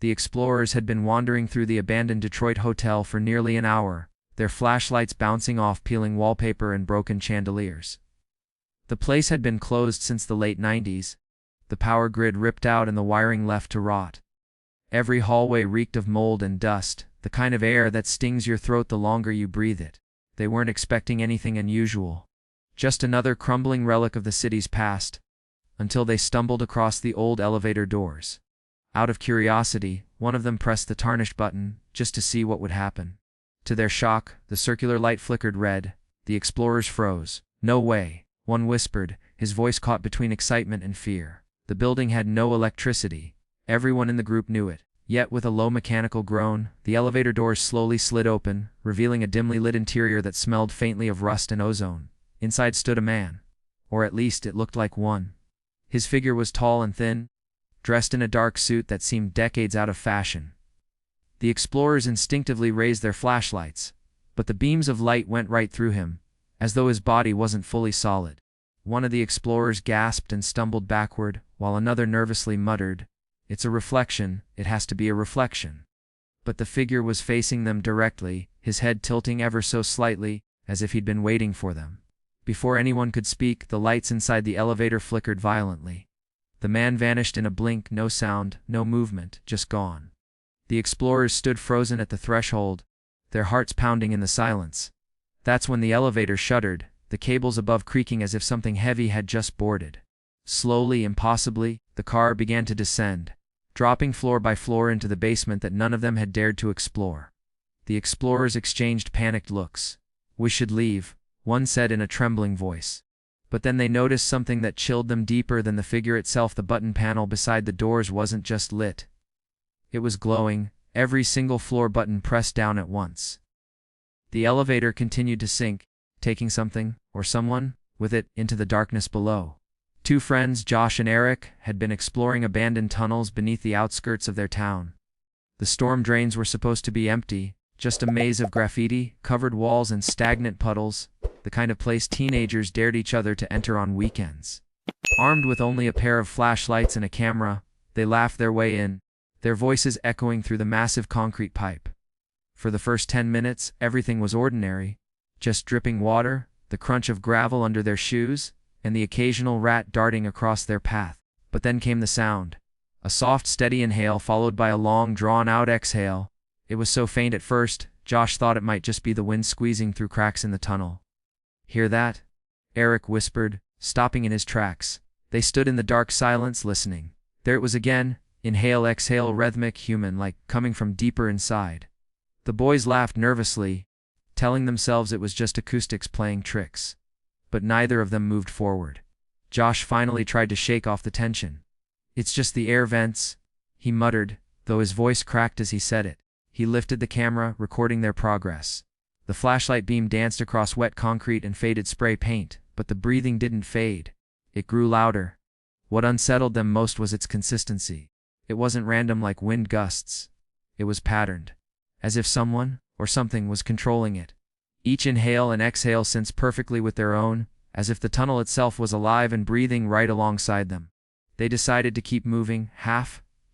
The explorers had been wandering through the abandoned Detroit hotel for nearly an hour, their flashlights bouncing off peeling wallpaper and broken chandeliers. The place had been closed since the late 90s, the power grid ripped out and the wiring left to rot. Every hallway reeked of mold and dust, the kind of air that stings your throat the longer you breathe it. They weren't expecting anything unusual. Just another crumbling relic of the city's past, until they stumbled across the old elevator doors. Out of curiosity, one of them pressed the tarnished button, just to see what would happen. To their shock, the circular light flickered red. The explorers froze. "No way," one whispered, his voice caught between excitement and fear. The building had no electricity. Everyone in the group knew it. Yet with a low mechanical groan, the elevator doors slowly slid open, revealing a dimly lit interior that smelled faintly of rust and ozone. Inside stood a man. Or at least it looked like one. His figure was tall and thin, dressed in a dark suit that seemed decades out of fashion. The explorers instinctively raised their flashlights, but the beams of light went right through him, as though his body wasn't fully solid. One of the explorers gasped and stumbled backward, while another nervously muttered, "It's a reflection, it has to be a reflection." But the figure was facing them directly, his head tilting ever so slightly, as if he'd been waiting for them. Before anyone could speak, the lights inside the elevator flickered violently. The man vanished in a blink, no sound, no movement, just gone. The explorers stood frozen at the threshold, their hearts pounding in the silence. That's when the elevator shuddered, the cables above creaking as if something heavy had just boarded. Slowly, impossibly, the car began to descend, dropping floor by floor into the basement that none of them had dared to explore. The explorers exchanged panicked looks. "We should leave," one said in a trembling voice. But then they noticed something that chilled them deeper than the figure itself. The button panel beside the doors wasn't just lit. It was glowing, every single floor button pressed down at once. The elevator continued to sink, taking something, or someone, with it, into the darkness below. Two friends, Josh and Eric, had been exploring abandoned tunnels beneath the outskirts of their town. The storm drains were supposed to be empty, just a maze of graffiti, covered walls and stagnant puddles, the kind of place teenagers dared each other to enter on weekends. Armed with only a pair of flashlights and a camera, they laughed their way in, their voices echoing through the massive concrete pipe. For the first 10 minutes, everything was ordinary, just dripping water, the crunch of gravel under their shoes, and the occasional rat darting across their path. But then came the sound. A soft, steady inhale followed by a long, drawn-out exhale. It was so faint at first, Josh thought it might just be the wind squeezing through cracks in the tunnel. "Hear that?" Eric whispered, stopping in his tracks. They stood in the dark silence, listening. There it was again, inhale, exhale, rhythmic, human-like, coming from deeper inside. The boys laughed nervously, telling themselves it was just acoustics playing tricks. But neither of them moved forward. Josh finally tried to shake off the tension. "It's just the air vents," he muttered, though his voice cracked as he said it. He lifted the camera, recording their progress. The flashlight beam danced across wet concrete and faded spray paint, but the breathing didn't fade. It grew louder. What unsettled them most was its consistency. It wasn't random like wind gusts. It was patterned, as if someone, or something, was controlling it. Each inhale and exhale synced perfectly with their own, as if the tunnel itself was alive and breathing right alongside them. They decided to keep moving,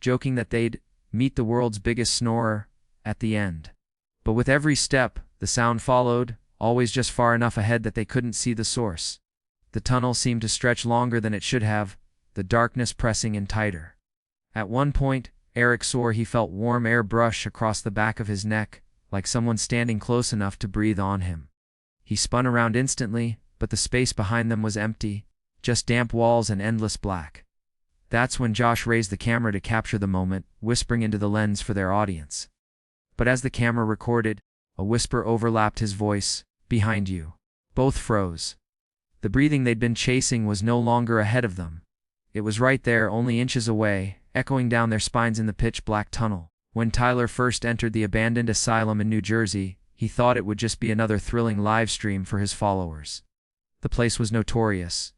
joking that they'd meet the world's biggest snorer at the end. But with every step, the sound followed, always just far enough ahead that they couldn't see the source. The tunnel seemed to stretch longer than it should have, the darkness pressing in tighter. At one point, Eric swore he felt warm air brush across the back of his neck, like someone standing close enough to breathe on him. He spun around instantly, but the space behind them was empty, just damp walls and endless black. That's when Josh raised the camera to capture the moment, whispering into the lens for their audience. But as the camera recorded, a whisper overlapped his voice, "Behind you." Both froze. The breathing they'd been chasing was no longer ahead of them. It was right there, only inches away, echoing down their spines in the pitch-black tunnel. When Tyler first entered the abandoned asylum in New Jersey, he thought it would just be another thrilling live stream for his followers. The place was notorious.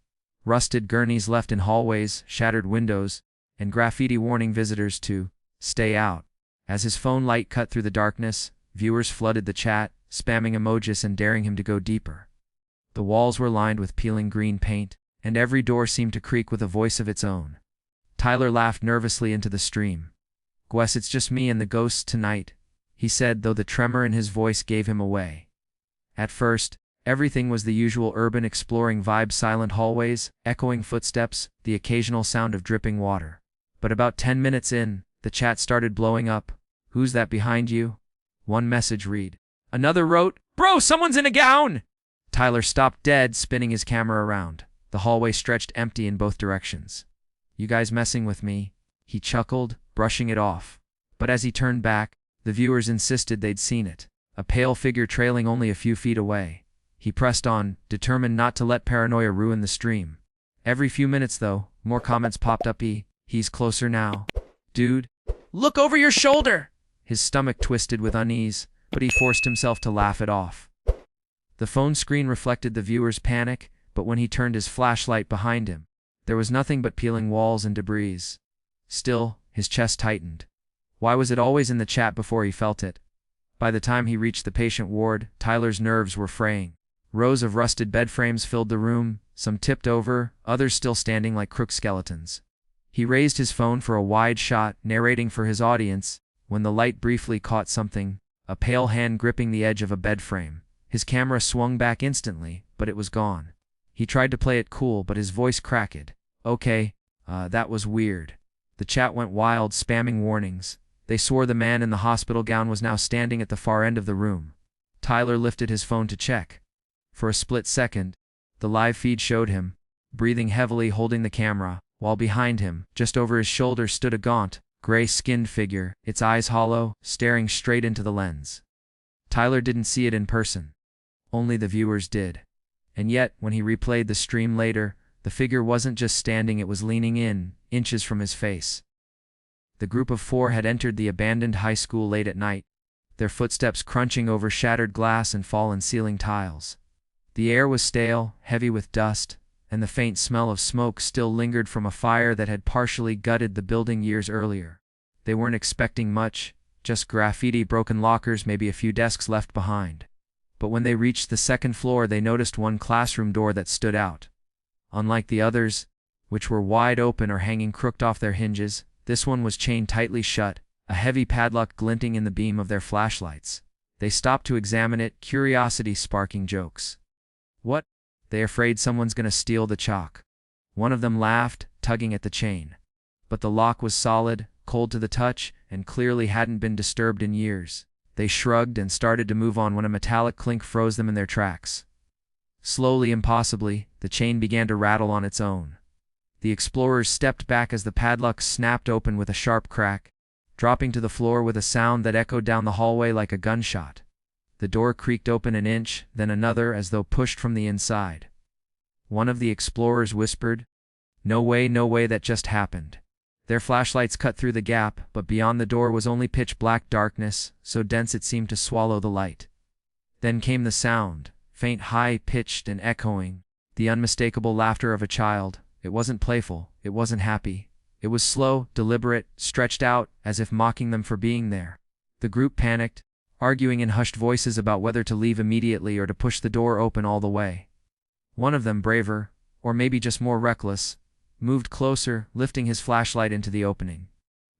Rusted gurneys left in hallways, shattered windows, and graffiti warning visitors to stay out. As his phone light cut through the darkness, viewers flooded the chat, spamming emojis and daring him to go deeper. The walls were lined with peeling green paint, and every door seemed to creak with a voice of its own. Tyler laughed nervously into the stream. "Gwess, it's just me and the ghosts tonight," he said, though the tremor in his voice gave him away. At first, everything was the usual urban exploring vibe: silent hallways, echoing footsteps, the occasional sound of dripping water. But about 10 minutes in, the chat started blowing up. "Who's that behind you?" One message read. Another wrote, "Bro, someone's in a gown!" Tyler stopped dead, spinning his camera around. The hallway stretched empty in both directions. "You guys messing with me?" he chuckled, brushing it off. But as he turned back, the viewers insisted they'd seen it. A pale figure trailing only a few feet away. He pressed on, determined not to let paranoia ruin the stream. Every few minutes, though, more comments popped up. He's closer now. Dude, look over your shoulder!" His stomach twisted with unease, but he forced himself to laugh it off. The phone screen reflected the viewer's panic, but when he turned his flashlight behind him, there was nothing but peeling walls and debris. Still, his chest tightened. Why was it always in the chat before he felt it? By the time he reached the patient ward, Tyler's nerves were fraying. Rows of rusted bed frames filled the room, some tipped over, others still standing like crooked skeletons. He raised his phone for a wide shot, narrating for his audience, when the light briefly caught something, a pale hand gripping the edge of a bed frame. His camera swung back instantly, but it was gone. He tried to play it cool, but his voice cracked. "Okay, that was weird." The chat went wild, spamming warnings. They swore the man in the hospital gown was now standing at the far end of the room. Tyler lifted his phone to check. For a split second, the live feed showed him, breathing heavily, holding the camera, while behind him, just over his shoulder, stood a gaunt, gray-skinned figure, its eyes hollow, staring straight into the lens. Tyler didn't see it in person. Only the viewers did. And yet, when he replayed the stream later, the figure wasn't just standing, it was leaning in, inches from his face. The group of four had entered the abandoned high school late at night, their footsteps crunching over shattered glass and fallen ceiling tiles. The air was stale, heavy with dust, and the faint smell of smoke still lingered from a fire that had partially gutted the building years earlier. They weren't expecting much, just graffiti, broken lockers, maybe a few desks left behind. But when they reached the second floor, they noticed one classroom door that stood out. Unlike the others, which were wide open or hanging crooked off their hinges, this one was chained tightly shut, a heavy padlock glinting in the beam of their flashlights. They stopped to examine it, curiosity sparking jokes. "What? They afraid someone's gonna steal the chalk?" One of them laughed, tugging at the chain. But the lock was solid, cold to the touch, and clearly hadn't been disturbed in years. They shrugged and started to move on when a metallic clink froze them in their tracks. Slowly, impossibly, the chain began to rattle on its own. The explorers stepped back as the padlock snapped open with a sharp crack, dropping to the floor with a sound that echoed down the hallway like a gunshot. The door creaked open an inch, then another, as though pushed from the inside. One of the explorers whispered, no way, that just happened." Their flashlights cut through the gap, but beyond the door was only pitch black darkness, so dense it seemed to swallow the light. Then came the sound, faint, high-pitched and echoing, the unmistakable laughter of a child. It wasn't playful, it wasn't happy. It was slow, deliberate, stretched out, as if mocking them for being there. The group panicked, arguing in hushed voices about whether to leave immediately or to push the door open all the way. One of them, braver, or maybe just more reckless, moved closer, lifting his flashlight into the opening.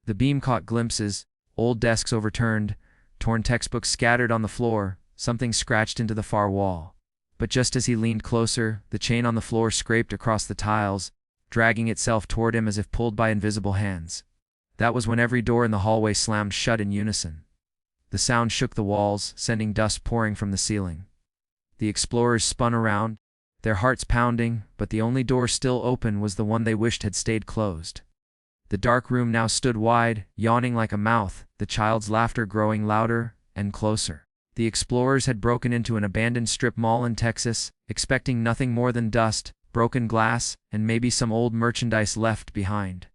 The beam caught glimpses, old desks overturned, torn textbooks scattered on the floor, something scratched into the far wall. But just as he leaned closer, the chain on the floor scraped across the tiles, dragging itself toward him as if pulled by invisible hands. That was when every door in the hallway slammed shut in unison. The sound shook the walls, sending dust pouring from the ceiling. The explorers spun around, their hearts pounding, but the only door still open was the one they wished had stayed closed. The dark room now stood wide, yawning like a mouth, the child's laughter growing louder and closer. The explorers had broken into an abandoned strip mall in Texas, expecting nothing more than dust, broken glass, and maybe some old merchandise left behind.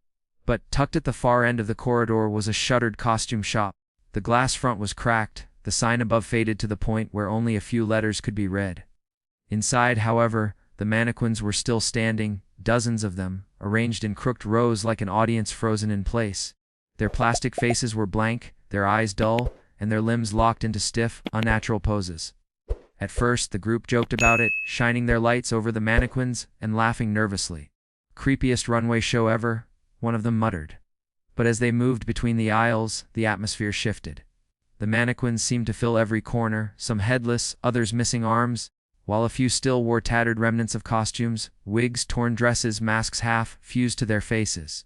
But tucked at the far end of the corridor was a shuttered costume shop. The glass front was cracked, the sign above faded to the point where only a few letters could be read. Inside, however, the mannequins were still standing, dozens of them, arranged in crooked rows like an audience frozen in place. Their plastic faces were blank, their eyes dull, and their limbs locked into stiff, unnatural poses. At first, the group joked about it, shining their lights over the mannequins and laughing nervously. "Creepiest runway show ever," one of them muttered. But as they moved between the aisles, the atmosphere shifted. The mannequins seemed to fill every corner, some headless, others missing arms, while a few still wore tattered remnants of costumes, wigs, torn dresses, masks half fused to their faces.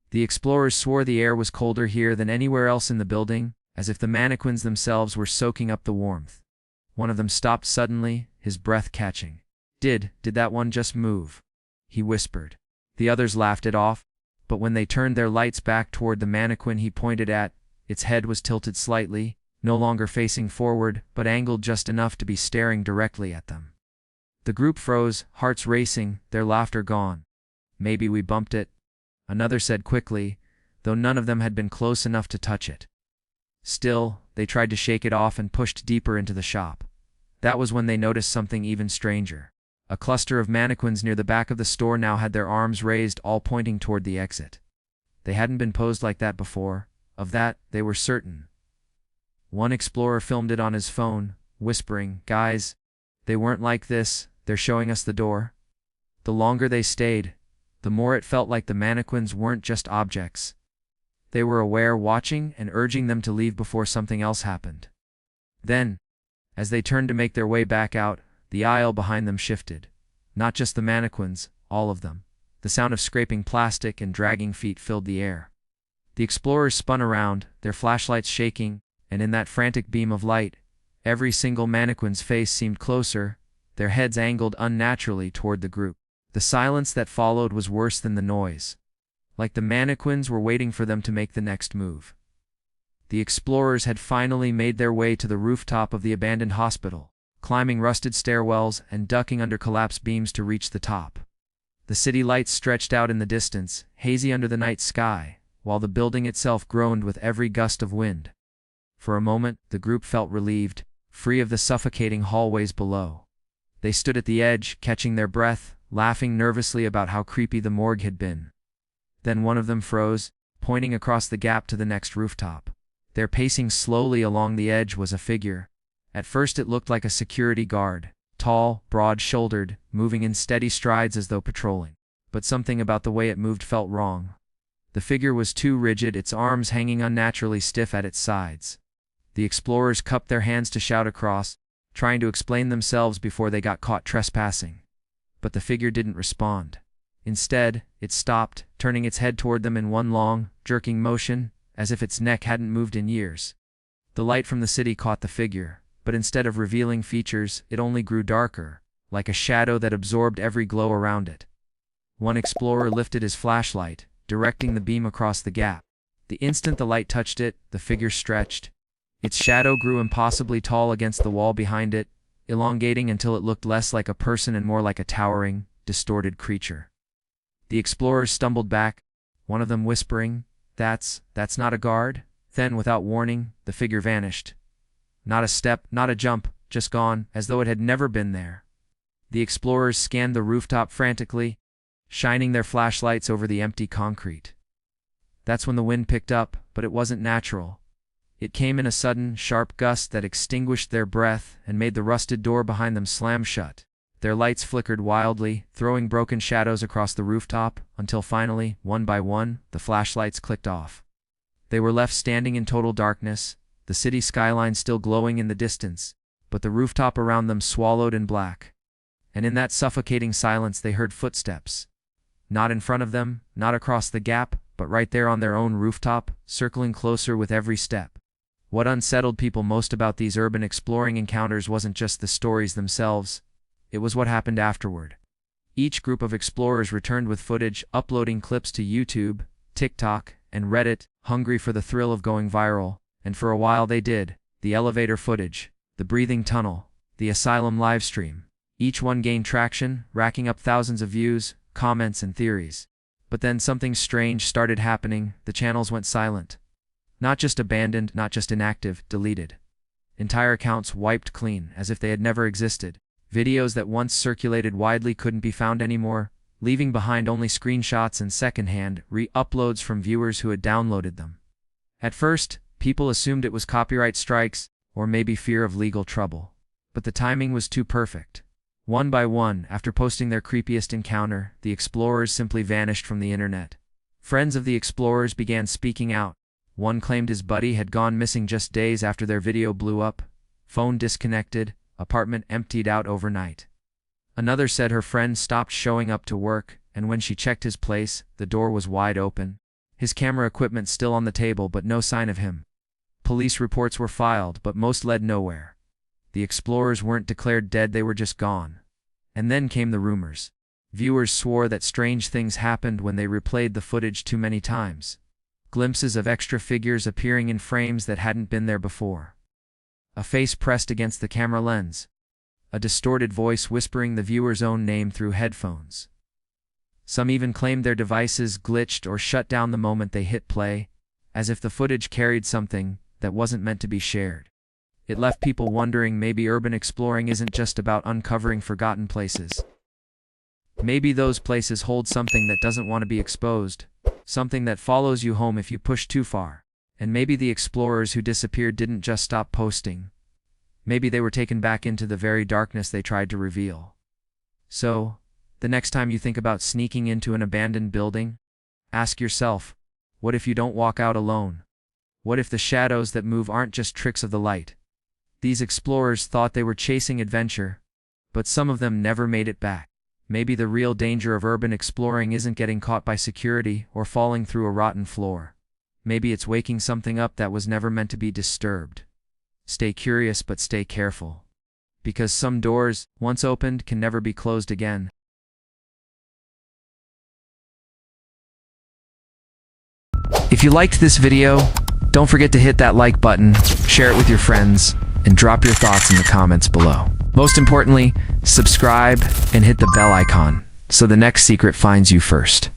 The explorers swore the air was colder here than anywhere else in the building, as if the mannequins themselves were soaking up the warmth. One of them stopped suddenly, his breath catching. Did that one just move?" he whispered. The others laughed it off, but when they turned their lights back toward the mannequin he pointed at, its head was tilted slightly, no longer facing forward, but angled just enough to be staring directly at them. The group froze, hearts racing, their laughter gone. "Maybe we bumped it," another said quickly, though none of them had been close enough to touch it. Still, they tried to shake it off and pushed deeper into the shop. That was when they noticed something even stranger. A cluster of mannequins near the back of the store now had their arms raised, all pointing toward the exit. They hadn't been posed like that before, of that they were certain. One explorer filmed it on his phone, whispering, "Guys, they weren't like this, they're showing us the door." The longer they stayed, the more it felt like the mannequins weren't just objects. They were aware, watching, and urging them to leave before something else happened. Then, as they turned to make their way back out, the aisle behind them shifted. Not just the mannequins, all of them. The sound of scraping plastic and dragging feet filled the air. The explorers spun around, their flashlights shaking, and in that frantic beam of light, every single mannequin's face seemed closer, their heads angled unnaturally toward the group. The silence that followed was worse than the noise. Like the mannequins were waiting for them to make the next move. The explorers had finally made their way to the rooftop of the abandoned hospital, climbing rusted stairwells and ducking under collapsed beams to reach the top. The city lights stretched out in the distance, hazy under the night sky, while the building itself groaned with every gust of wind. For a moment, the group felt relieved, free of the suffocating hallways below. They stood at the edge, catching their breath, laughing nervously about how creepy the morgue had been. Then one of them froze, pointing across the gap to the next rooftop. There, pacing slowly along the edge, was a figure. At first it looked like a security guard, tall, broad-shouldered, moving in steady strides as though patrolling. But something about the way it moved felt wrong. The figure was too rigid, its arms hanging unnaturally stiff at its sides. The explorers cupped their hands to shout across, trying to explain themselves before they got caught trespassing. But the figure didn't respond. Instead, it stopped, turning its head toward them in one long, jerking motion, as if its neck hadn't moved in years. The light from the city caught the figure, but instead of revealing features, it only grew darker, like a shadow that absorbed every glow around it. One explorer lifted his flashlight, directing the beam across the gap. The instant the light touched it, the figure stretched. Its shadow grew impossibly tall against the wall behind it, elongating until it looked less like a person and more like a towering, distorted creature. The explorers stumbled back, one of them whispering, That's not a guard." Then, without warning, the figure vanished. Not a step, not a jump, just gone, as though it had never been there. The explorers scanned the rooftop frantically, shining their flashlights over the empty concrete. That's when the wind picked up, but it wasn't natural. It came in a sudden, sharp gust that extinguished their breath and made the rusted door behind them slam shut. Their lights flickered wildly, throwing broken shadows across the rooftop, until finally, one by one, the flashlights clicked off. They were left standing in total darkness, the city skyline still glowing in the distance, but the rooftop around them swallowed in black. And in that suffocating silence they heard footsteps. Not in front of them, not across the gap, but right there on their own rooftop, circling closer with every step. What unsettled people most about these urban exploring encounters wasn't just the stories themselves, it was what happened afterward. Each group of explorers returned with footage, uploading clips to YouTube, TikTok, and Reddit, hungry for the thrill of going viral, and for a while they did. The elevator footage, the breathing tunnel, the Asylum livestream. Each one gained traction, racking up thousands of views, comments, and theories. But then something strange started happening, the channels went silent. Not just abandoned, not just inactive, deleted. Entire accounts wiped clean, as if they had never existed. Videos that once circulated widely couldn't be found anymore, leaving behind only screenshots and secondhand re-uploads from viewers who had downloaded them. At first, people assumed it was copyright strikes, or maybe fear of legal trouble. But the timing was too perfect. One by one, after posting their creepiest encounter, the explorers simply vanished from the internet. Friends of the explorers began speaking out. One claimed his buddy had gone missing just days after their video blew up, phone disconnected, apartment emptied out overnight. Another said her friend stopped showing up to work, and when she checked his place, the door was wide open. His camera equipment still on the table, but no sign of him. Police reports were filed, but most led nowhere. The explorers weren't declared dead, they were just gone. And then came the rumors. Viewers swore that strange things happened when they replayed the footage too many times. Glimpses of extra figures appearing in frames that hadn't been there before. A face pressed against the camera lens. A distorted voice whispering the viewer's own name through headphones. Some even claimed their devices glitched or shut down the moment they hit play, as if the footage carried something that wasn't meant to be shared. It left people wondering maybe urban exploring isn't just about uncovering forgotten places. Maybe those places hold something that doesn't want to be exposed, something that follows you home if you push too far. And maybe the explorers who disappeared didn't just stop posting. Maybe they were taken back into the very darkness they tried to reveal. So, the next time you think about sneaking into an abandoned building, ask yourself, what if you don't walk out alone? What if the shadows that move aren't just tricks of the light? These explorers thought they were chasing adventure, but some of them never made it back. Maybe the real danger of urban exploring isn't getting caught by security or falling through a rotten floor. Maybe it's waking something up that was never meant to be disturbed. Stay curious, but stay careful. Because some doors, once opened, can never be closed again. If you liked this video, don't forget to hit that like button, share it with your friends, and drop your thoughts in the comments below. Most importantly, subscribe and hit the bell icon so the next secret finds you first.